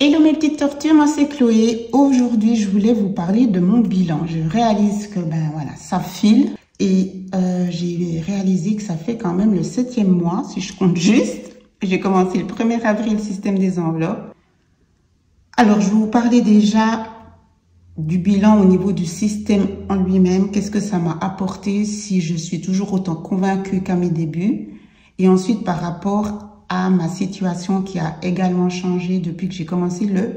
Hello mes petites tortues, moi c'est Chloé. Aujourd'hui, je voulais vous parler de mon bilan. Je réalise que voilà, ça file et j'ai réalisé que ça fait quand même le 7e mois, si je compte juste. J'ai commencé le 1er avril le système des enveloppes. Alors, je vais vous parler déjà du bilan au niveau du système en lui-même. Qu'est-ce que ça m'a apporté, si je suis toujours autant convaincue qu'à mes débuts. Et ensuite, par rapport à ma situation qui a également changé depuis que j'ai commencé le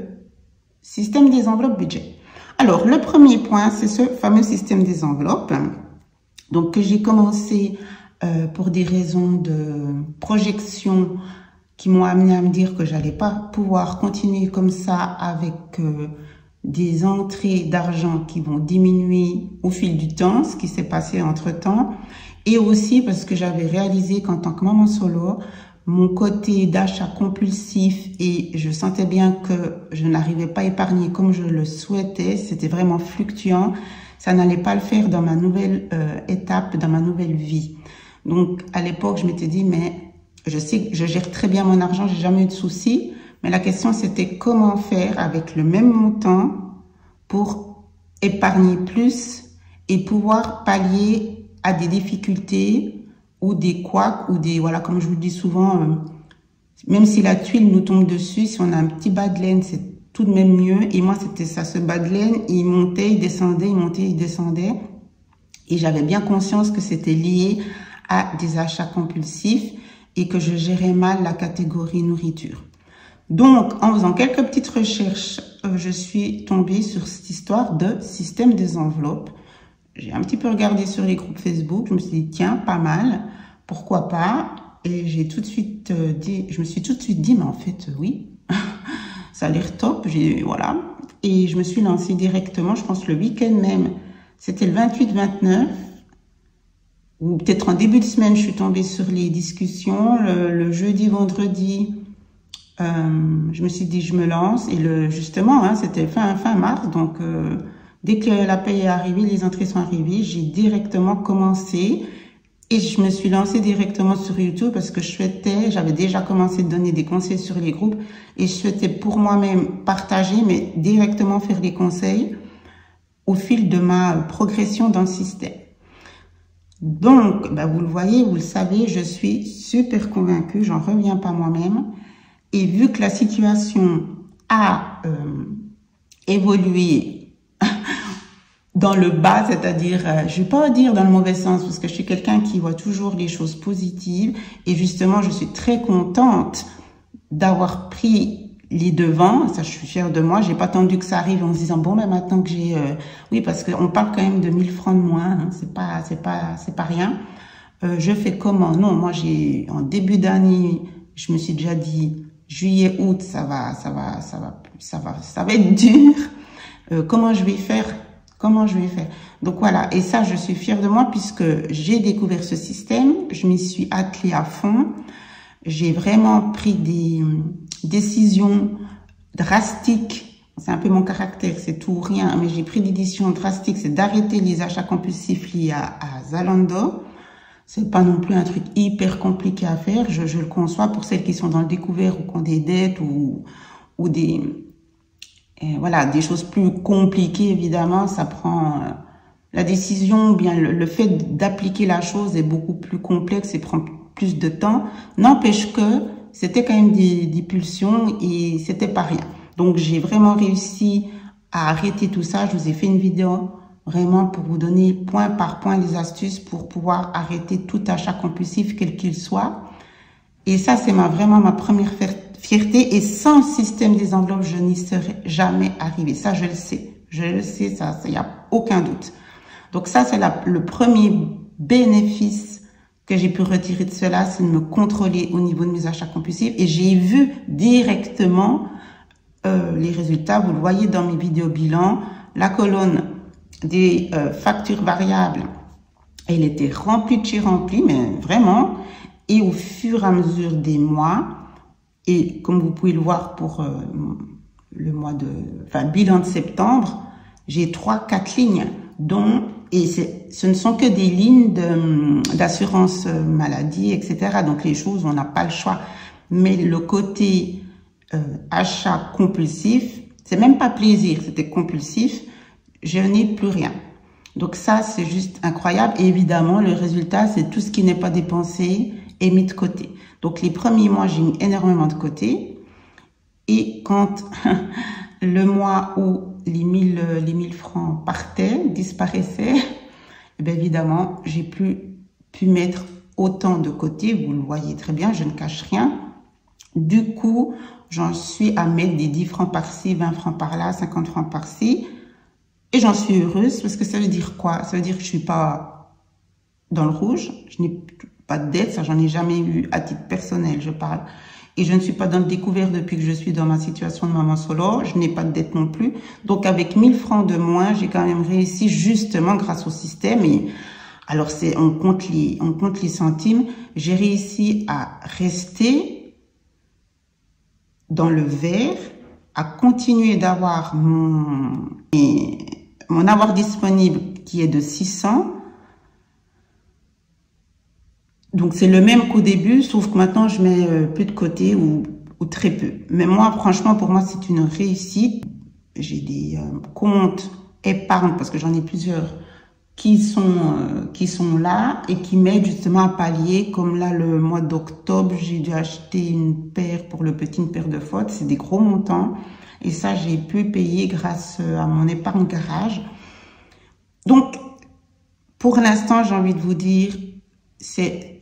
système des enveloppes budget. Alors, le premier point, c'est ce fameux système des enveloppes. Donc, que j'ai commencé pour des raisons de projection qui m'ont amené à me dire que j'allais pas pouvoir continuer comme ça avec des entrées d'argent qui vont diminuer au fil du temps, ce qui s'est passé entre-temps. Et aussi parce que j'avais réalisé qu'en tant que maman solo, mon côté d'achat compulsif et je sentais bien que je n'arrivais pas à épargner comme je le souhaitais. C'était vraiment fluctuant. Ça n'allait pas le faire dans ma nouvelle étape, dans ma nouvelle vie. Donc, à l'époque, je m'étais dit, mais je sais que je gère très bien mon argent, j'ai jamais eu de soucis. Mais la question, c'était comment faire avec le même montant pour épargner plus et pouvoir pallier à des difficultés ou des couacs, ou des, voilà, comme je vous dis souvent, même si la tuile nous tombe dessus, si on a un petit bas de laine, c'est tout de même mieux. Et moi, c'était ça, ce bas de laine, il montait, il descendait, il montait, il descendait. Et j'avais bien conscience que c'était lié à des achats compulsifs et que je gérais mal la catégorie nourriture. Donc, en faisant quelques petites recherches, je suis tombée sur cette histoire de système des enveloppes. J'ai un petit peu regardé sur les groupes Facebook, je me suis dit, tiens, pas mal, pourquoi pas? Et j'ai tout de suite je me suis tout de suite dit, mais en fait, oui, ça a l'air top, voilà. Et je me suis lancée directement, je pense le week-end même, c'était le 28-29, ou peut-être en début de semaine, je suis tombée sur les discussions, le jeudi, vendredi, je me suis dit, je me lance, et justement, hein, c'était fin mars, donc dès que la paye est arrivée, les entrées sont arrivées, j'ai directement commencé et je me suis lancée directement sur YouTube parce que j'avais déjà commencé de donner des conseils sur les groupes et je souhaitais pour moi-même partager, mais directement faire des conseils au fil de ma progression dans le système. Donc, vous le voyez, vous le savez, je suis super convaincue, j'en reviens pas moi-même. Et vu que la situation a évolué dans le bas, c'est-à-dire, je vais pas dire dans le mauvais sens, parce que je suis quelqu'un qui voit toujours les choses positives, et justement, je suis très contente d'avoir pris les devants, ça je suis fière de moi, j'ai pas attendu que ça arrive en se disant, bon, mais maintenant que j'ai, oui, parce qu'on parle quand même de 1000 francs de moins, hein, c'est pas rien, je fais comment? Non, moi en début d'année, je me suis déjà dit, juillet, août, ça va être dur, comment je vais faire? Donc voilà, et ça, je suis fière de moi puisque j'ai découvert ce système, je m'y suis attelée à fond, j'ai vraiment pris des décisions drastiques, c'est un peu mon caractère, c'est tout ou rien, mais j'ai pris des décisions drastiques, c'est d'arrêter les achats compulsifs liés à Zalando. C'est pas non plus un truc hyper compliqué à faire, je le conçois pour celles qui sont dans le découvert ou qui ont des dettes ou des... voilà, des choses plus compliquées, évidemment, ça prend la décision, bien le fait d'appliquer la chose est beaucoup plus complexe et prend plus de temps. N'empêche que c'était quand même des pulsions et c'était pas rien. Donc, j'ai vraiment réussi à arrêter tout ça. Je vous ai fait une vidéo vraiment pour vous donner point par point les astuces pour pouvoir arrêter tout achat compulsif, quel qu'il soit. Et ça, c'est vraiment ma première fierté, et sans le système des enveloppes, je n'y serais jamais arrivée. Ça, je le sais, ça, il n'y a aucun doute. Donc ça, c'est le premier bénéfice que j'ai pu retirer de cela, c'est de me contrôler au niveau de mes achats compulsifs, et j'ai vu directement les résultats. Vous le voyez dans mes vidéos bilan, la colonne des factures variables, elle était remplie de chez remplie, mais vraiment, et au fur et à mesure des mois, et comme vous pouvez le voir pour le mois bilan de septembre, j'ai 3-4 lignes, et ce ne sont que des lignes d'assurance maladie, etc. Donc les choses, on n'a pas le choix. Mais le côté achat compulsif. C'est même pas plaisir, c'était compulsif. Je n'ai plus rien. Donc ça, c'est juste incroyable. Et évidemment, le résultat, c'est tout ce qui n'est pas dépensé est mis de côté. Donc les premiers mois, j'ai mis énormément de côté. Et quand le mois où les 1000 francs partaient, disparaissaient, eh bien évidemment, j'ai plus pu mettre autant de côté. Vous le voyez très bien, je ne cache rien. Du coup, j'en suis à mettre des 10 francs par-ci, 20 francs par-là, 50 francs par-ci. Et j'en suis heureuse parce que ça veut dire quoi? Ça veut dire que je suis pas dans le rouge, je n'ai pas de dette, ça j'en ai jamais eu à titre personnel, je parle. Et je ne suis pas dans le découvert depuis que je suis dans ma situation de maman solo, je n'ai pas de dette non plus. Donc avec 1000 francs de moins, j'ai quand même réussi justement grâce au système. Et alors on compte les centimes, j'ai réussi à rester dans le vert, à continuer d'avoir mon avoir disponible qui est de 600. Donc, c'est le même qu'au début, sauf que maintenant, je mets plus de côté ou très peu. Mais moi, franchement, pour moi, c'est une réussite. J'ai des comptes épargne, parce que j'en ai plusieurs, qui sont là et qui m'aident justement à pallier. Comme là, le mois d'octobre, j'ai dû acheter une paire pour le petit, une paire de fautes. C'est des gros montants. Et ça, j'ai pu payer grâce à mon épargne garage. Donc, pour l'instant, j'ai envie de vous dire,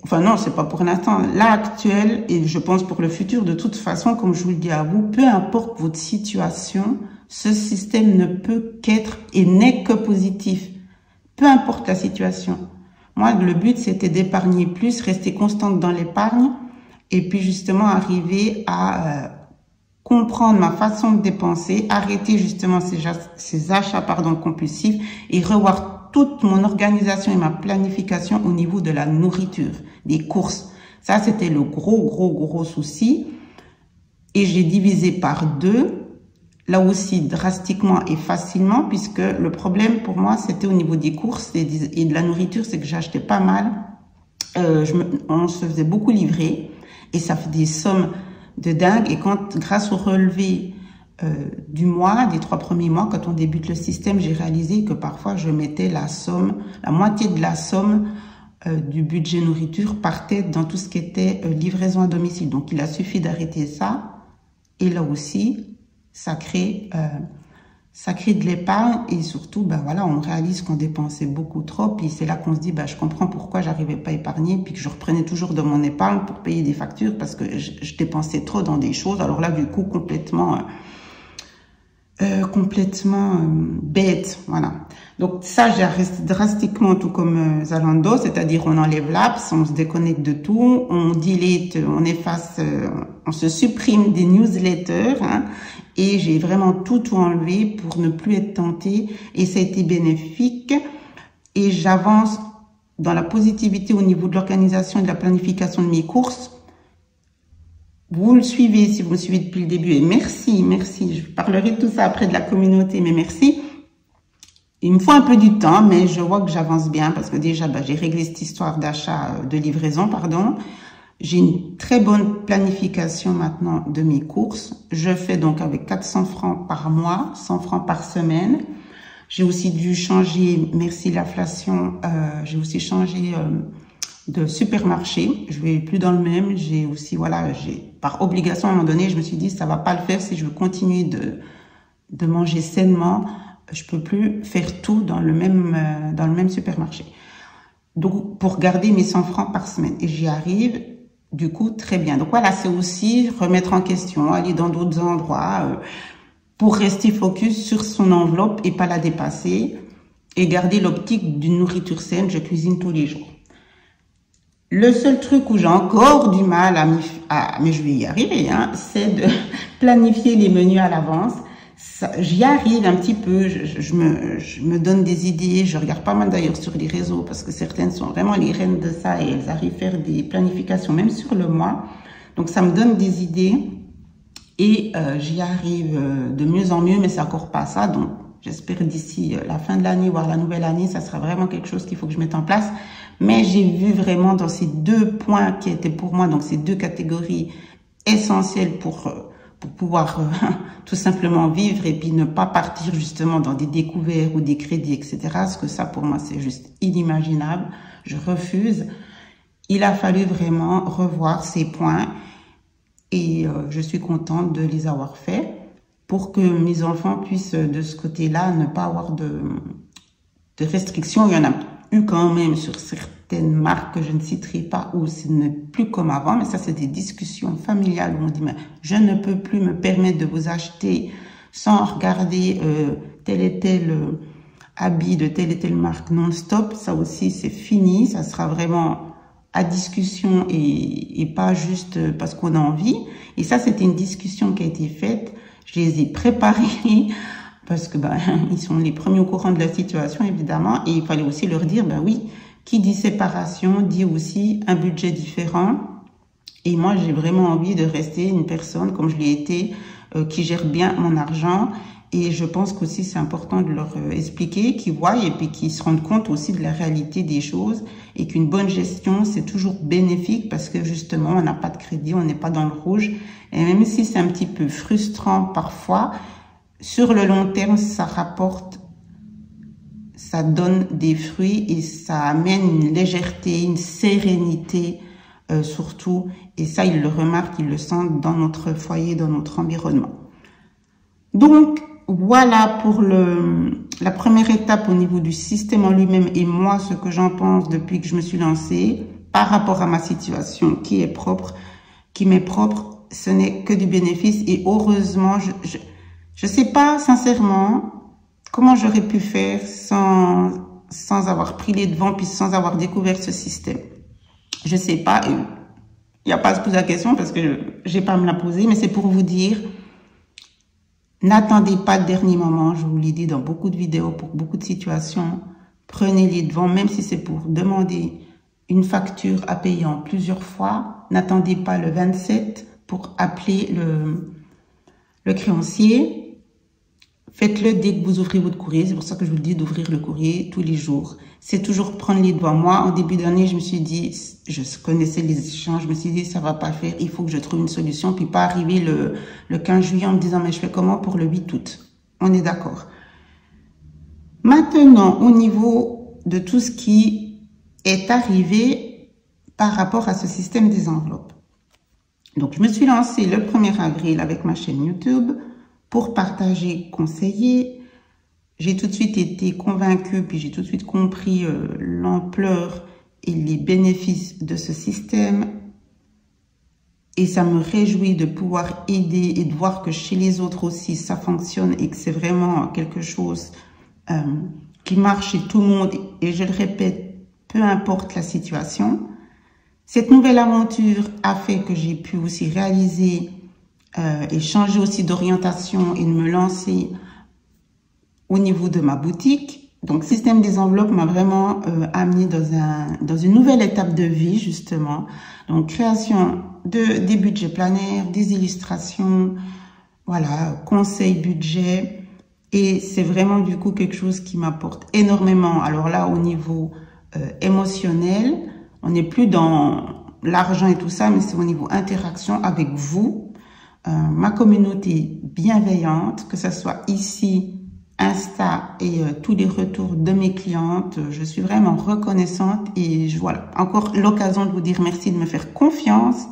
enfin non, c'est pas pour l'instant, l'actuel, et je pense pour le futur, de toute façon, comme je vous le dis à vous, peu importe votre situation, ce système ne peut qu'être et n'est que positif. Peu importe la situation. Moi, le but, c'était d'épargner plus, rester constante dans l'épargne, et puis justement arriver à comprendre ma façon de dépenser, arrêter justement ces achats compulsifs et revoir toute mon organisation et ma planification au niveau de la nourriture, des courses. Ça, c'était le gros souci. Et j'ai divisé par 2, là aussi drastiquement et facilement, puisque le problème pour moi, c'était au niveau des courses et de la nourriture, c'est que j'achetais pas mal. On se faisait beaucoup livrer et ça fait des sommes de dingue. Et grâce au relevé du mois, des 3 premiers mois, quand on débute le système, j'ai réalisé que parfois je mettais la moitié de la somme du budget nourriture partait dans tout ce qui était livraison à domicile. Donc il a suffi d'arrêter ça. Et là aussi, ça crée de l'épargne et surtout, ben voilà, on réalise qu'on dépensait beaucoup trop. Puis c'est là qu'on se dit, ben je comprends pourquoi j'arrivais pas à épargner, puis que je reprenais toujours de mon épargne pour payer des factures parce que je dépensais trop dans des choses. Alors là, du coup, complètement bête, voilà. Donc ça, j'ai arrêté drastiquement, tout comme Zalando, c'est-à-dire on enlève l'apps, on se déconnecte de tout, on delete, on efface, on se supprime des newsletters, hein, et j'ai vraiment tout enlevé pour ne plus être tentée, et ça a été bénéfique, et j'avance dans la positivité au niveau de l'organisation et de la planification de mes courses. Vous le suivez si vous me suivez depuis le début, et merci, je parlerai de tout ça après de la communauté, mais merci. Il me faut un peu du temps, mais je vois que j'avance bien parce que déjà, j'ai réglé cette histoire d'achat, de livraison, pardon. J'ai une très bonne planification maintenant de mes courses. Je fais donc avec 400 francs par mois, 100 francs par semaine. J'ai aussi dû changer, merci l'inflation, j'ai aussi changé de supermarché. Je vais plus dans le même. J'ai aussi, voilà, par obligation à un moment donné, je me suis dit, ça va pas le faire si je veux continuer de manger sainement. Je peux plus faire tout dans le même supermarché. Donc, pour garder mes 100 francs par semaine. Et j'y arrive, du coup, très bien. Donc voilà, c'est aussi remettre en question, aller dans d'autres endroits pour rester focus sur son enveloppe et pas la dépasser et garder l'optique d'une nourriture saine. Je cuisine tous les jours. Le seul truc où j'ai encore du mal mais je vais y arriver, hein, c'est de planifier les menus à l'avance. J'y arrive un petit peu, je me donne des idées, je regarde pas mal d'ailleurs sur les réseaux parce que certaines sont vraiment les reines de ça et elles arrivent à faire des planifications même sur le mois. Donc ça me donne des idées et j'y arrive de mieux en mieux, mais c'est encore pas ça. Donc j'espère d'ici la fin de l'année, voire la nouvelle année, ça sera vraiment quelque chose qu'il faut que je mette en place. Mais j'ai vu vraiment dans ces 2 points qui étaient pour moi, donc ces 2 catégories essentielles pour pour pouvoir tout simplement vivre et puis ne pas partir justement dans des découvertes ou des crédits, etc. Parce que ça, pour moi, c'est juste inimaginable. Je refuse. Il a fallu vraiment revoir ces points et je suis contente de les avoir faits pour que mes enfants puissent, de ce côté-là, ne pas avoir de restrictions. Il y en a eu quand même sur certaines marques que je ne citerai pas où ce n'est plus comme avant, mais ça c'est des discussions familiales où on dit mais je ne peux plus me permettre de vous acheter sans regarder tel et tel habit de telle et telle marque non-stop. Ça aussi c'est fini, ça sera vraiment à discussion et pas juste parce qu'on a envie. Et ça c'était une discussion qui a été faite, je les ai préparés parce que ils sont les premiers au courant de la situation, évidemment. Et il fallait aussi leur dire, oui, qui dit séparation dit aussi un budget différent. Et moi, j'ai vraiment envie de rester une personne, comme je l'ai été, qui gère bien mon argent. Et je pense qu'aussi, c'est important de leur expliquer, qu'ils voient et puis qu'ils se rendent compte aussi de la réalité des choses. Et qu'une bonne gestion, c'est toujours bénéfique parce que justement, on n'a pas de crédit, on n'est pas dans le rouge. Et même si c'est un petit peu frustrant parfois, sur le long terme, ça rapporte, ça donne des fruits et ça amène une légèreté, une sérénité surtout. Et ça, ils le remarquent, ils le sentent dans notre foyer, dans notre environnement. Donc, voilà pour la première étape au niveau du système en lui-même et moi, ce que j'en pense depuis que je me suis lancée par rapport à ma situation qui est propre, qui m'est propre, ce n'est que du bénéfice et heureusement, je sais pas, sincèrement, comment j'aurais pu faire sans avoir pris les devants puis sans avoir découvert ce système. Je sais pas, il n'y a pas à se poser la question parce que j'ai pas à me la poser, mais c'est pour vous dire, n'attendez pas le dernier moment, je vous l'ai dit dans beaucoup de vidéos, pour beaucoup de situations, prenez les devants, même si c'est pour demander une facture à payer en plusieurs fois, n'attendez pas le 27 pour appeler le créancier. Faites-le dès que vous ouvrez votre courrier. C'est pour ça que je vous le dis d'ouvrir le courrier tous les jours. C'est toujours prendre les devants. Moi, au début d'année, je me suis dit, je connaissais les échanges, je me suis dit, ça va pas faire, il faut que je trouve une solution, puis pas arriver le 15 juillet en me disant, mais je fais comment pour le 8 août? On est d'accord. Maintenant, au niveau de tout ce qui est arrivé par rapport à ce système des enveloppes. Donc, je me suis lancée le 1er avril avec ma chaîne YouTube pour partager, conseiller. J'ai tout de suite été convaincue, puis j'ai tout de suite compris l'ampleur et les bénéfices de ce système. Et ça me réjouit de pouvoir aider et de voir que chez les autres aussi, ça fonctionne et que c'est vraiment quelque chose qui marche chez tout le monde. Et je le répète, peu importe la situation. Cette nouvelle aventure a fait que j'ai pu aussi réaliser et changer aussi d'orientation et de me lancer au niveau de ma boutique. Donc, système des enveloppes m'a vraiment amené dans une nouvelle étape de vie, justement. Donc, création des budgets planaires, des illustrations, voilà, conseils budget. Et c'est vraiment, du coup, quelque chose qui m'apporte énormément. Alors là, au niveau émotionnel, on n'est plus dans l'argent et tout ça, mais c'est au niveau interaction avec vous. Ma communauté bienveillante, que ce soit ici, Insta et tous les retours de mes clientes, je suis vraiment reconnaissante et voilà, encore l'occasion de vous dire merci de me faire confiance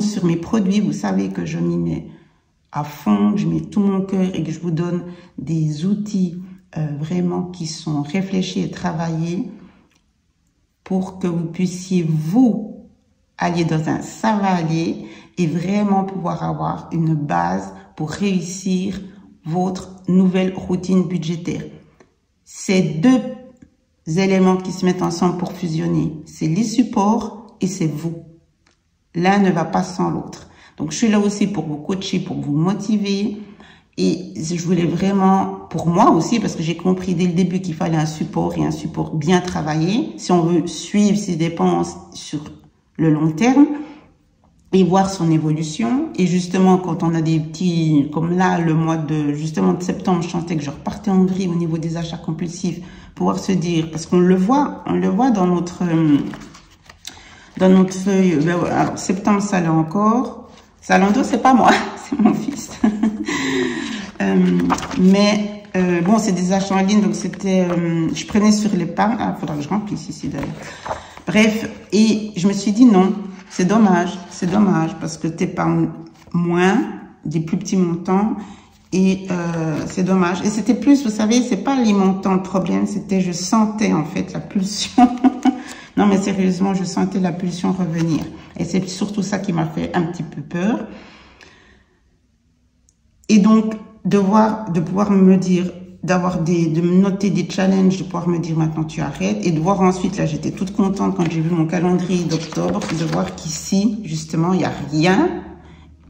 sur mes produits. Vous savez que je m'y mets à fond, que je mets tout mon cœur et que je vous donne des outils vraiment qui sont réfléchis et travaillés pour que vous puissiez vous aller dans un ça va aller et vraiment pouvoir avoir une base pour réussir votre nouvelle routine budgétaire. C'est deux éléments qui se mettent ensemble pour fusionner. C'est les supports et c'est vous. L'un ne va pas sans l'autre. Donc, je suis là aussi pour vous coacher, pour vous motiver. Et je voulais vraiment, pour moi aussi, parce que j'ai compris dès le début qu'il fallait un support et un support bien travaillé, si on veut suivre ses dépenses sur le long terme et voir son évolution. Et justement, quand on a des petits, comme là, le mois de septembre, je sentais que je repartais en vrille au niveau des achats compulsifs, pouvoir se dire, parce qu'on le voit dans notre feuille. Alors, septembre, ça l'est encore. Zalando, c'est pas moi, c'est mon fils. Bon, c'est des achats en ligne, donc c'était, je prenais sur l'épargne. Ah, faudra que je remplisse ici d'ailleurs. Bref, et je me suis dit non, c'est dommage, parce que t'épargnes moins, des plus petits montants, et c'est dommage. Et c'était plus, vous savez, c'est pas les montants le problème, c'était je sentais en fait la pulsion. Non mais sérieusement, je sentais la pulsion revenir. Et c'est surtout ça qui m'a fait un petit peu peur. Et donc, de pouvoir me dire, de me noter des challenges, de pouvoir me dire maintenant tu arrêtes, et de voir ensuite, là j'étais toute contente quand j'ai vu mon calendrier d'octobre, de voir qu'ici, justement, il n'y a rien,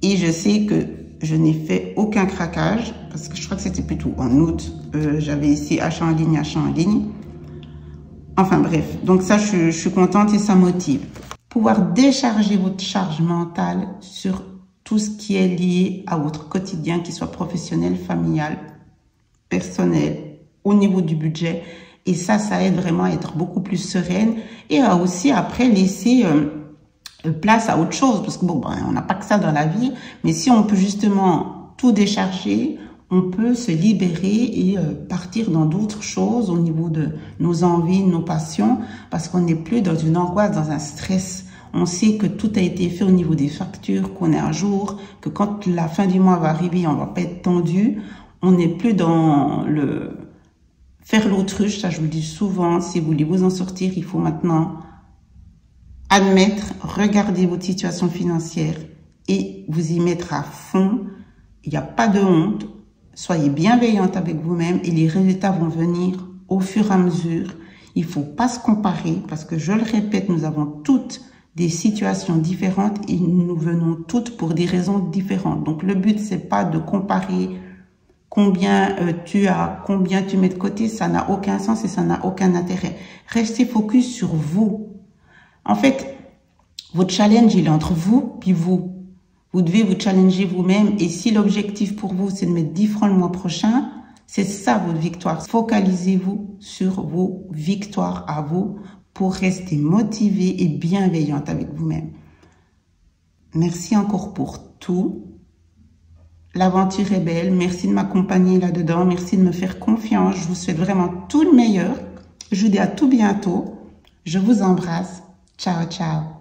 et je sais que je n'ai fait aucun craquage, parce que je crois que c'était plutôt en août, j'avais ici achat en ligne. Enfin bref, donc ça je suis contente et ça motive. Pouvoir décharger votre charge mentale sur tout ce qui est lié à votre quotidien, qu'il soit professionnel, familial, personnel, au niveau du budget. Et ça aide vraiment à être beaucoup plus sereine et à aussi après laisser place à autre chose. Parce que bon, on n'a pas que ça dans la vie, mais si on peut justement tout décharger, on peut se libérer et partir dans d'autres choses au niveau de nos envies, nos passions, parce qu'on n'est plus dans une angoisse, dans un stress. On sait que tout a été fait au niveau des factures, qu'on est à jour, que quand la fin du mois va arriver, on va pas être tendu. On n'est plus dans le faire l'autruche, ça je vous le dis souvent. Si vous voulez vous en sortir, il faut maintenant admettre, regarder votre situation financière et vous y mettre à fond. Il n'y a pas de honte. Soyez bienveillante avec vous-même et les résultats vont venir au fur et à mesure. Il faut pas se comparer parce que je le répète, nous avons toutes des situations différentes et nous venons toutes pour des raisons différentes. Donc le but c'est pas de comparer combien tu as, combien tu mets de côté, ça n'a aucun sens et ça n'a aucun intérêt. Restez focus sur vous. En fait, votre challenge il est entre vous puis vous. Vous devez vous challenger vous-même et si l'objectif pour vous, c'est de mettre 10 francs le mois prochain, c'est ça votre victoire. Focalisez-vous sur vos victoires à vous pour rester motivé et bienveillante avec vous-même. Merci encore pour tout. L'aventure est belle. Merci de m'accompagner là-dedans. Merci de me faire confiance. Je vous souhaite vraiment tout le meilleur. Je vous dis à tout bientôt. Je vous embrasse. Ciao, ciao.